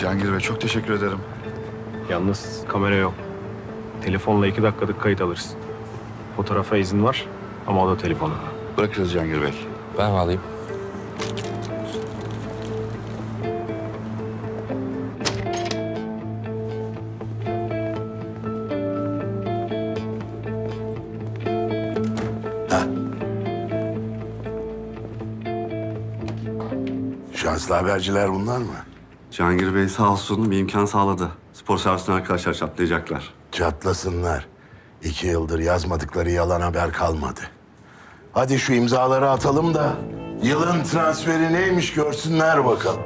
Cihangir Bey çok teşekkür ederim. Yalnız kamera yok. Telefonla 2 dakikalık kayıt alırız. Fotoğrafa izin var ama o da telefonu. Bırakırız Cihangir Bey. Ben alayım. Şanslı haberciler bunlar mı? Cihangir Bey sağ olsun bir imkan sağladı. Spor servisine arkadaşlar çatlayacaklar. Çatlasınlar. 2 yıldır yazmadıkları yalan haber kalmadı. Hadi şu imzaları atalım da yılın transferi neymiş görsünler bakalım.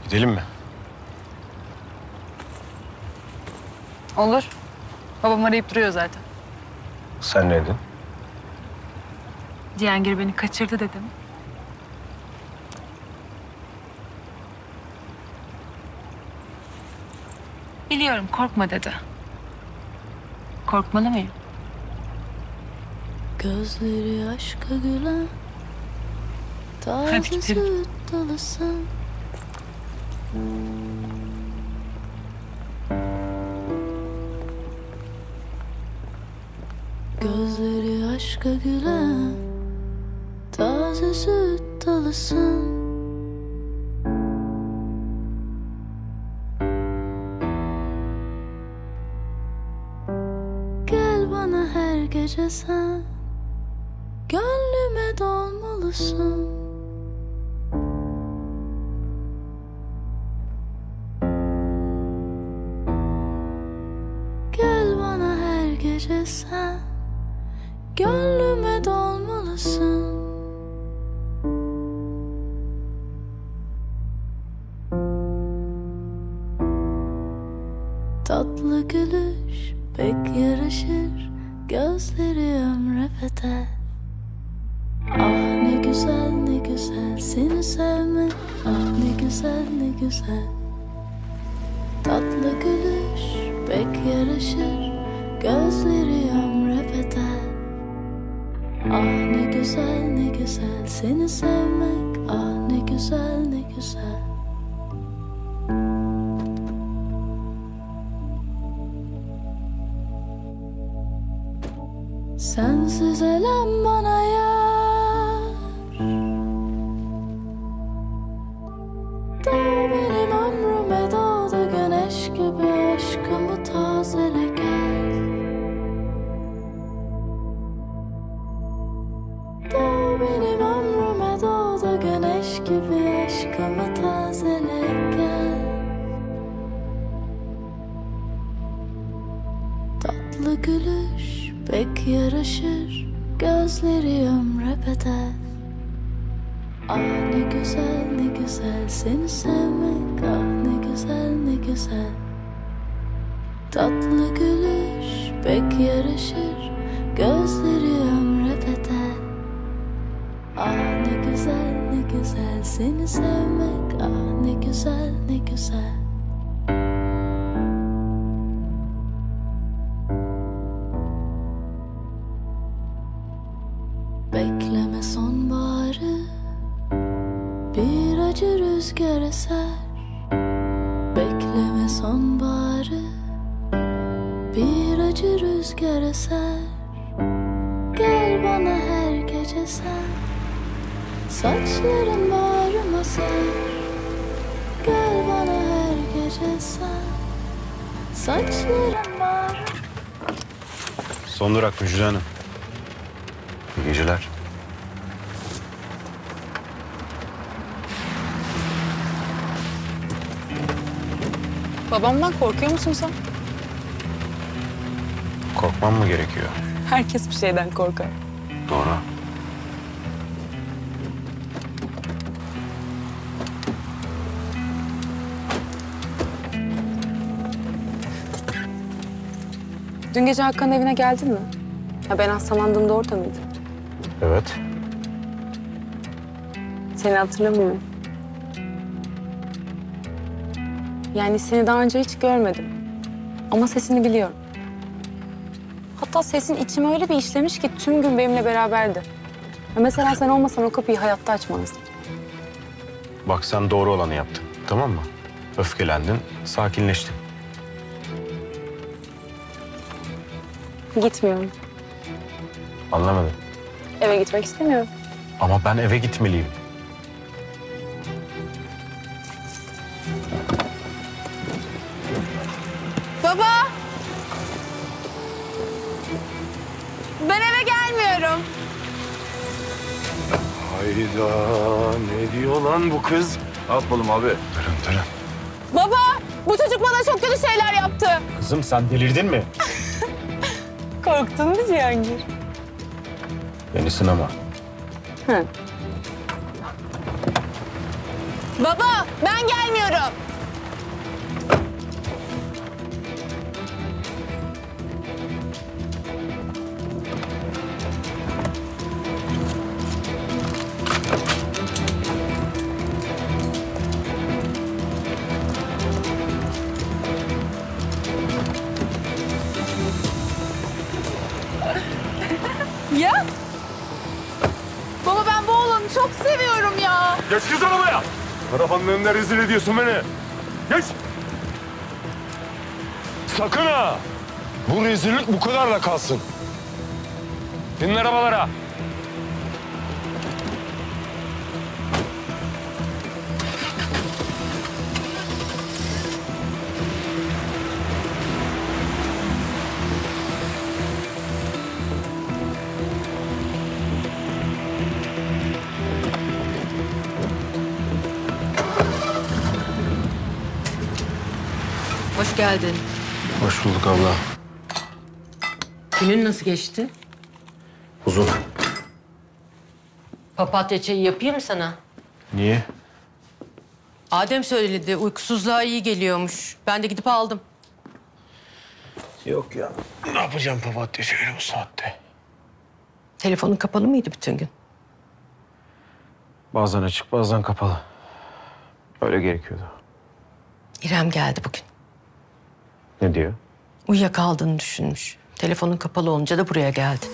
Gidelim mi? Olur. Babam arayıp duruyor zaten. Sen ne dedin? Cihangir beni kaçırdı dedim. Biliyorum, korkma dedi. Korkmalı mıyım? Gözleri aşka gülen taze gidelim. süt dalısın. Gözleri aşka gülen taze süt dalısın. Gel bana her gece sen, gönlüme dolmalısın. Gel bana her gece sen, gönlüme dolmalısın. Tatlı gülüş pek yaraşır, gözleri ömre bedel. Ah ne güzel ne güzel seni sevmek, ah ne güzel ne güzel. Tatlı gülüş pek yaraşır, gözleri ömre bedel. Ah ne güzel ne güzel seni sevmek, ah ne güzel ne güzel. Sensiz elem bana yar, doğ benim ömrüme doğdu güneş gibi, aşkımı tazele gel. Doğ benim ömrüme doğdu güneş gibi, aşkımı tazele gel. Tatlı gülüş pek yaraşır, gözleri ömre bedel. Ah ne güzel ne güzel seni sevmek, ah ne güzel ne güzel. Tatlı gülüş pek yaraşır, gözleri ömre bedel. Ah ne güzel ne güzel seni sevmek, ah ne güzel ne güzel. Bekleme sonbaharı, bir acı rüzgar eser. Bekleme sonbaharı, bir acı rüzgar eser. Gel bana her gece sen, saçların bağrıma ser. Gel bana her gece sen, saçların bağrıma. Son durak Müjde Hanım. İyi geceler. Babamdan korkuyor musun sen? Korkmam mı gerekiyor? Herkes bir şeyden korkar. Doğru. Dün gece Hakan'ın evine geldin mi? Ha, ben hastalandığımda orada mıydın? Evet. Seni hatırlamıyorum. Yani seni daha önce hiç görmedim. Ama sesini biliyorum. Hatta sesin içime öyle bir işlemiş ki tüm gün benimle beraberdi. Ya mesela sen olmasan o kapıyı hayatta açmazdım. Bak sen doğru olanı yaptın. Tamam mı? Öfkelendin, sakinleştin. Gitmiyorum. Anlamadım. Eve gitmek istemiyorum. Ama ben eve gitmeliyim. Baba! Ben eve gelmiyorum. Hayda, ne diyor lan bu kız? Ne yapalım abi? Durun. Baba! Bu çocuk bana çok kötü şeyler yaptı. Kızım sen delirdin mi? Korktun mu Cihangir? Beni sınama. Hı. Baba! Ben gelmiyorum. Ya? Baba ben bu oğlanı çok seviyorum ya. Geç kız arabaya! Arabanın önünde rezil ediyorsun beni. Geç! Sakın ha! Bu rezillik bu kadarla kalsın. Binin arabalara. Hoş geldin. Hoş bulduk abla. Günün nasıl geçti? Uzun. Papatya çayı yapayım mı sana? Niye? Adem söyledi, uykusuzluğa iyi geliyormuş. Ben de gidip aldım. Yok ya. Ne yapacağım papatya şöyle bu saatte? Telefonun kapalı mıydı bütün gün? Bazen açık, bazen kapalı. Öyle gerekiyordu. İrem geldi bugün. Ne diyor? Uyuyakaldığını düşünmüş. Telefonun kapalı olunca da buraya geldi.